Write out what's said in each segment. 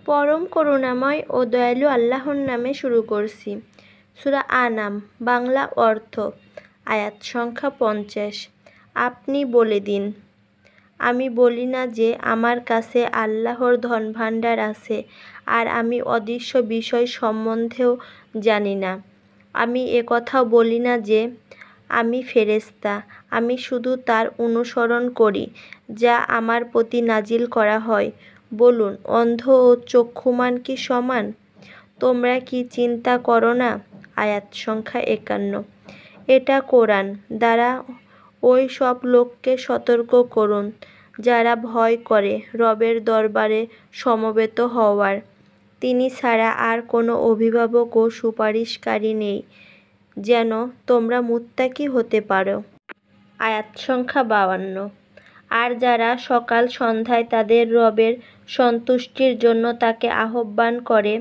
পরম করুণাময় ও দয়ালু আল্লাহর নামে শুরু করছি। সূরা আনাম, বাংলা অর্থ, আয়াত সংখ্যা 50। আপনি বলে দিন, আমি বলি না যে আমার কাছে আল্লাহর ধনভাণ্ডার আছে আর আমি অদৃশ্য বিষয় সম্বন্ধেও জানি না। আমি একথাও বলি না যে আমি ফেরেশতা। আমি শুধু তার অনুসরণ করি যা আমার প্রতি নাজিল করা হয়। বলুন, অন্ধ ও চক্ষুমান কি সমান? তোমরা কি চিন্তা করো না? আয়াত সংখ্যা 51। এটা কোরআন দ্বারা ওই সব লোককে সতর্ক করুন যারা ভয় করে রবের দরবারে সমবেত হওয়ার। তিনি ছাড়া আর কোনো অভিভাবক ও সুপারিশকারী নেই, যেন তোমরা মুত্তাকী হতে পারো। আয়াত সংখ্যা 52। আর যারা সকাল সন্ধ্যায় তাদের রবের সন্তুষ্টির জন্য তাকে আহ্বান করে,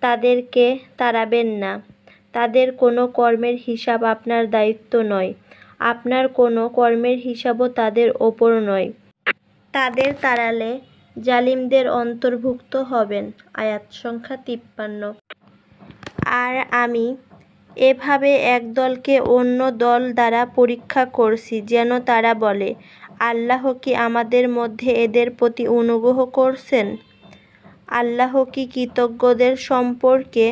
তাদেরকে তাড়াবেন না। তাদের কোনো কর্মের হিসাব আপনার দায়িত্ব নয়, আপনার কোনো কর্মের হিসাবও তাদের ওপর নয়। তাদের তাড়ালে জালিমদের অন্তর্ভুক্ত হবেন। আয়াত সংখ্যা 53। আর আমি এভাবে এক দলকে অন্য দল দ্বারা পরীক্ষা করছি যেন তারা বলে, আল্লাহ কি আমাদের মধ্যে এদের প্রতি অনুগ্রহ করছেন? আল্লাহ কি কৃতজ্ঞদের সম্পর্কে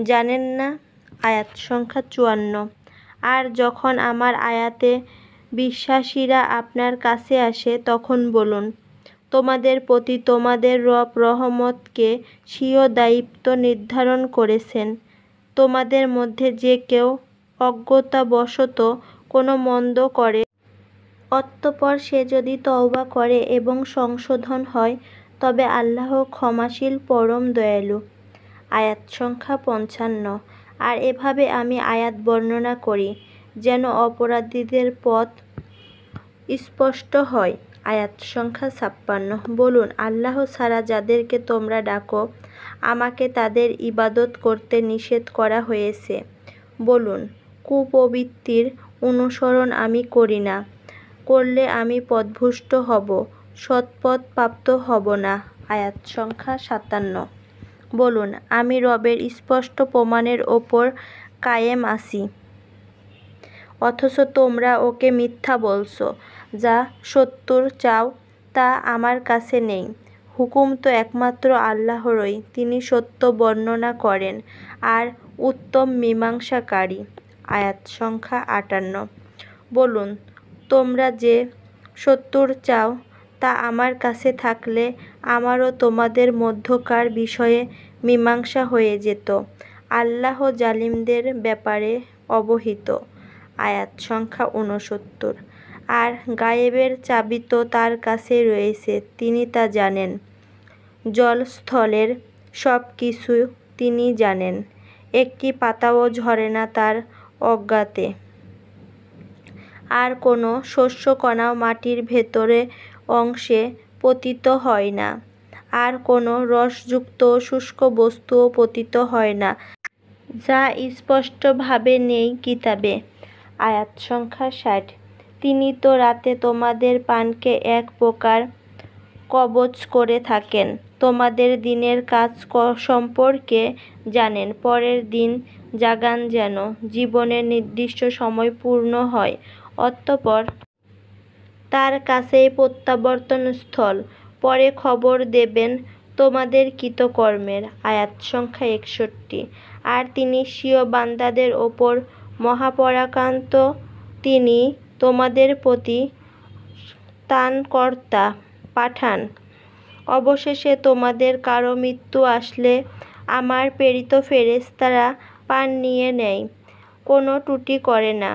জানেন না? আয়াত সংখ্যা 54। আর যখন আমার আয়াতে বিশ্বাসীরা আপনার কাছে আসে তখন বলুন, তোমাদের প্রতি তোমাদের রব রহমতকে স্বীয় দায়িত্ব নির্ধারণ করেছেন। তোমাদের মধ্যে যে কেউ অজ্ঞতাবশত কোনো মন্দ করে, অতঃপর সে যদি তওবা করে এবং সংশোধন হয়, তবে আল্লাহ ক্ষমাশীল পরম দয়ালু। আয়াত সংখ্যা 55। আর এভাবে আমি আয়াত বর্ণনা করি যেন অপরাধীদের পথ স্পষ্ট হয়। আয়াত সংখ্যা 56। বলুন, আল্লাহ ছাড়া যাদেরকে তোমরা ডাকো, আমাকে তাদের ইবাদত করতে নিষেধ করা হয়েছে। বলুন, কুপ্রবৃত্তির অনুসরণ আমি করি না। করলে আমি পথভ্রষ্ট হব, সৎপথ প্রাপ্ত হব না। আয়াত সংখ্যা 57। বলুন, আমি রবের স্পষ্ট প্রমাণের ওপর কায়েম আছি, অথচ তোমরা ওকে মিথ্যা বলছ। যা সত্যর চাও তা আমার কাছে নেই। হুকুম তো একমাত্র আল্লাহরই, তিনি সত্য বর্ণনা করেন আর উত্তম মীমাংসাকারী। আয়াত সংখ্যা 58। বলুন, তোমরা যে সত্যর চাও তা আমার কাছে থাকলে আমারও তোমাদের মধ্যকার বিষয়ে মীমাংসা হয়ে যেত। আল্লাহ জালিমদের ব্যাপারে অবহিত। আয়াত সংখ্যা 69। আর গায়েবের চাবি তো তার কাছেই রয়েছে, তিনি তা জানেন। জলস্থলের সব কিছু তিনি জানেন, একটি পাতাও ঝরে না তার অজ্ঞাতে। আর কোনো শস্যকণাও মাটির ভেতরে অংশে পতিত হয় না, আর কোনো রসযুক্ত শুষ্ক বস্তুও পতিত হয় না, যা স্পষ্টভাবে নেই কিতাবে। আয়াত সংখ্যা 60। তিনি তো রাতে তোমাদের প্রাণকে এক প্রকার কবজ করে থাকেন, তোমাদের দিনের কাজ সম্পর্কে জানেন, পরের দিন জাগান যেন জীবনের নির্দিষ্ট সময় পূর্ণ হয়, অতঃপর তার কাছেই প্রত্যাবর্তনস্থল, পরে খবর দেবেন তোমাদের কৃতকর্মের। আয়াত সংখ্যা 61। আর তিনি স্বীয় বান্দাদের ওপর মহাপরাক্রান্ত, তিনি তোমাদের প্রতি ত্রাণকর্তা পাঠান। অবশেষে তোমাদের কারো মৃত্যু আসলে আমার প্রেরিত ফেরেশতারা প্রাণ নিয়ে নেয়, কোনো ত্রুটি করে না।